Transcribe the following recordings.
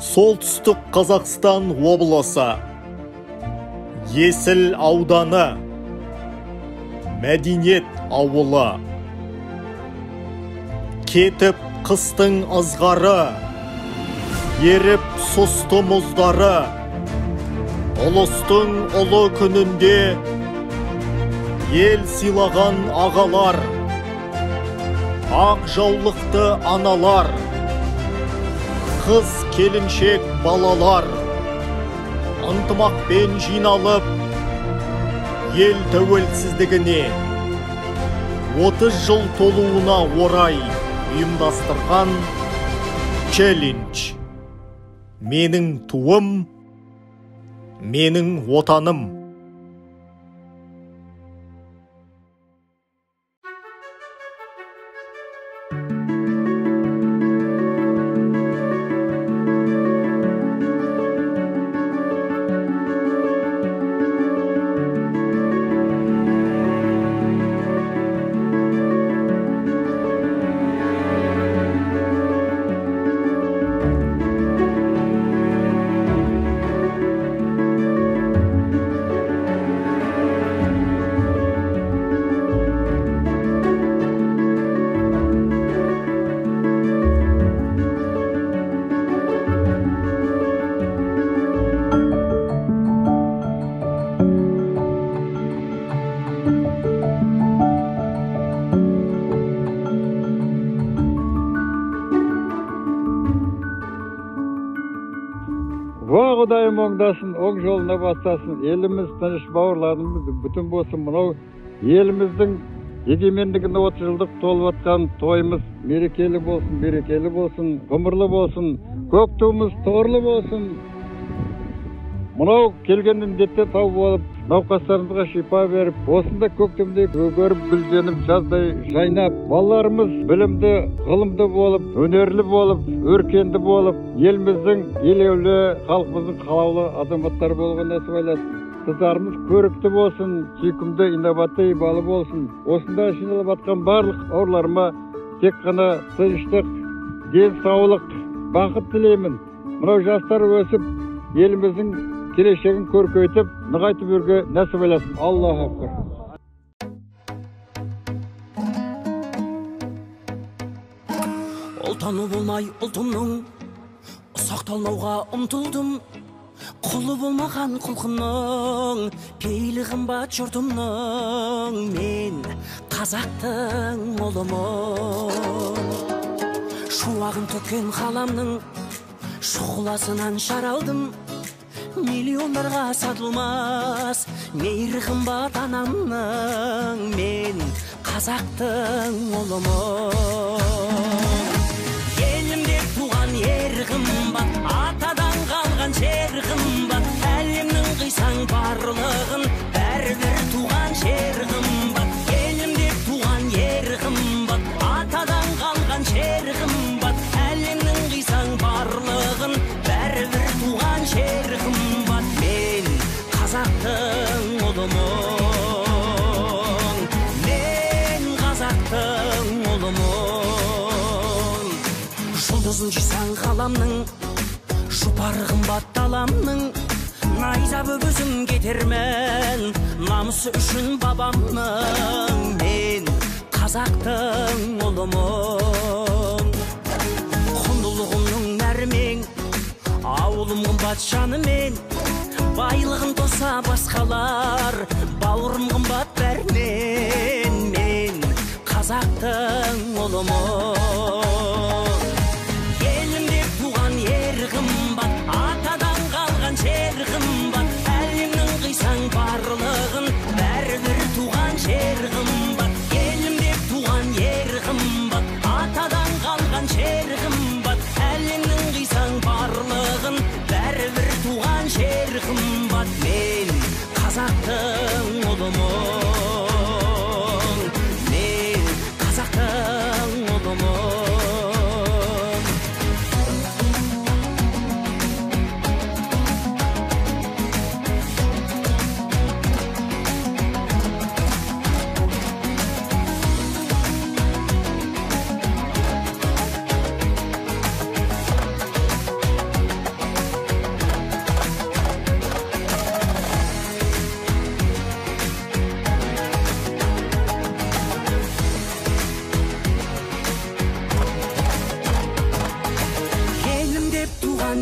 Солтүстік Қазақстан облысы, Есіл ауданы, Мәдениет ауылы. Кетіп қыстың ызғары, еріп сұсты мұздары, ұлыстың ұлы күнінде ел сыйлаған ағалар, ақ жаулықты аналар, қыз келіншек балалар, ынтымақпен жиналып, ел тәуелсіздігіне 30 жыл толуына орай ұйымдастырған челлендж. Менің туым, менің отаным. Құдайым оңдасын, оң жолына бастасын, еліміз тыныш, бауырларымыз бүтін болсын. Мынау еліміздің егемендігіне 30 жылдық толып атқан тойымыз мерекелі болсын, берекелі болсын, ғұмырлы болсын, көк туымыз торлы болсын. Мынау келген індетте тау болып, науқастарымызға шипа беріп, осында көктемде көгеріп, гүлденіп, жаздай жайнап, балаларымыз білімді, ғылымды болып, өнерлі болып, өркенді болып, еліміздің елеулі, халқымыздың қалаулы азаматтар болған насып айласын. Қыздарымыз көрікті болсын, сүйкімді, инновативті, ибалы болсын. Осында жиналып атқан барлық бауырларыма тек қана тыныштық, денсаулық, бақыт тілеймін. Мынау жастар өсіп, еліміздің келешегін көркейтіп, нығайтып өрге нәсіп айласын. Аллах акбар. Ұлтану болмай ұлтымның, сақталмауға ұмтылдым. Құлы болмаған құлқынның, пейлі қымбат жұртымның. Мен қазақтың ұлымын. Шуағын төккен қаламның, шұғыласынан шаралдым. Миллиондарға сатылмас мейір қымбат анамның. Мен қазақтың ұлымын. Елімде туған ер қымбат, атадан қалған жер қымбат. Әлемнің қисаң барлығын, бәрібір туған жер қымбат. Елімде туған ер қымбат, атадан қалған жер қымбат. Әлемнің қисаң барлығын, бәрібір туған жер қымбат. Мен қазақтың ұлымын. Мен қазақтың ұлымын. Жұлдызын жисаң қаламның, жұпар қымбат таламның. Найза бөгізім кетермен, намысы үшін бабамның. Мен қазақтың ұлымын. Құндылығымның нәрмен, ауылым қымбат жанымен. Байлығын тоса басқалар, бауырым қымбат бәрінен. Мен қазақтың ұлымын. Елімде туған ер қымбат, атадан қалған жер қымбат. Әлемнің қисаң барлығын, бәрібір туған жер қымбат. Елімде туған ер қымбат, атадан қалған жер қымбат. Әлемнің қисаң барлығын, бәрібір туған жер қымбат. Мен қазақтың ұлымын. Мен қазақтың ұлымын.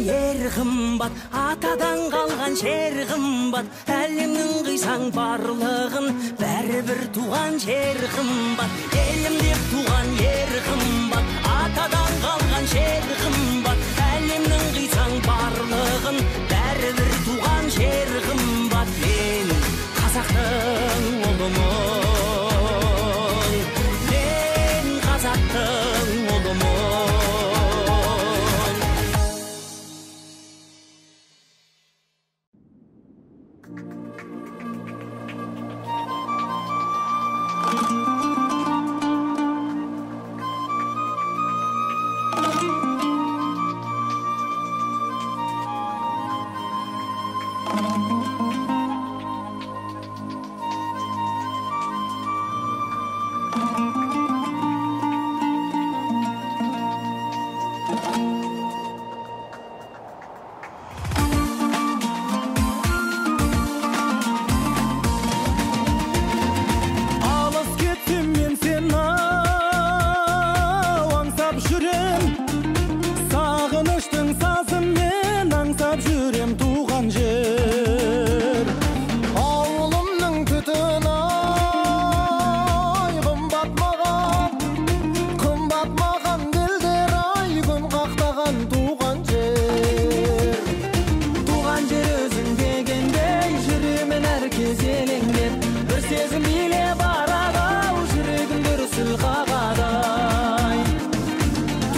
ер қымбат, атадан қалған жер қымбат, әлемнің қисаң барлығын бәрібір туған жер қымбат. Елім деп туған ер қымбат, атадан қалған жер қымбат, әлемнің қисаң барлығын бәрібір туған жер қымбат. Мен қазақтың ұлымын, мен қазақтың ұлымын.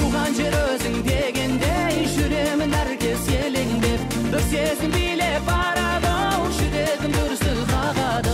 Tuğan jeri özüng degende, жүрегім әркез елеңдеп, бір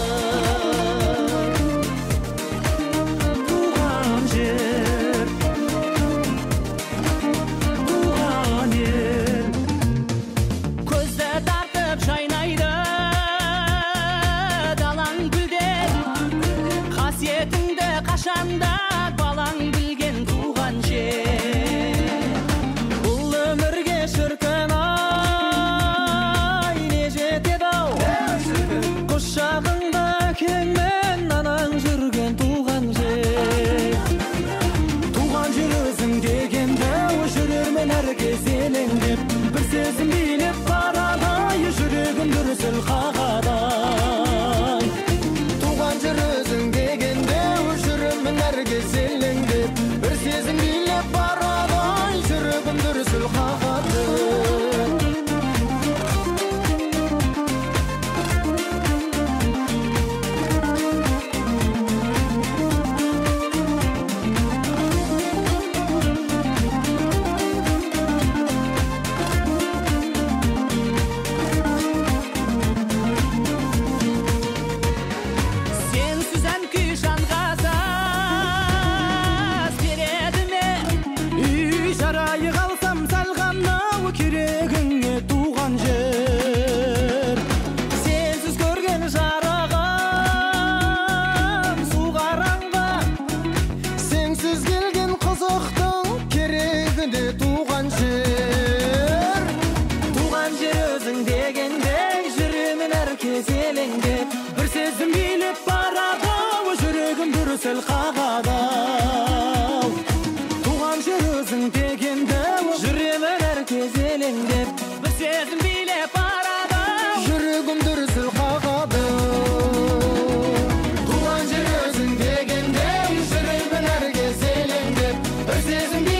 сезім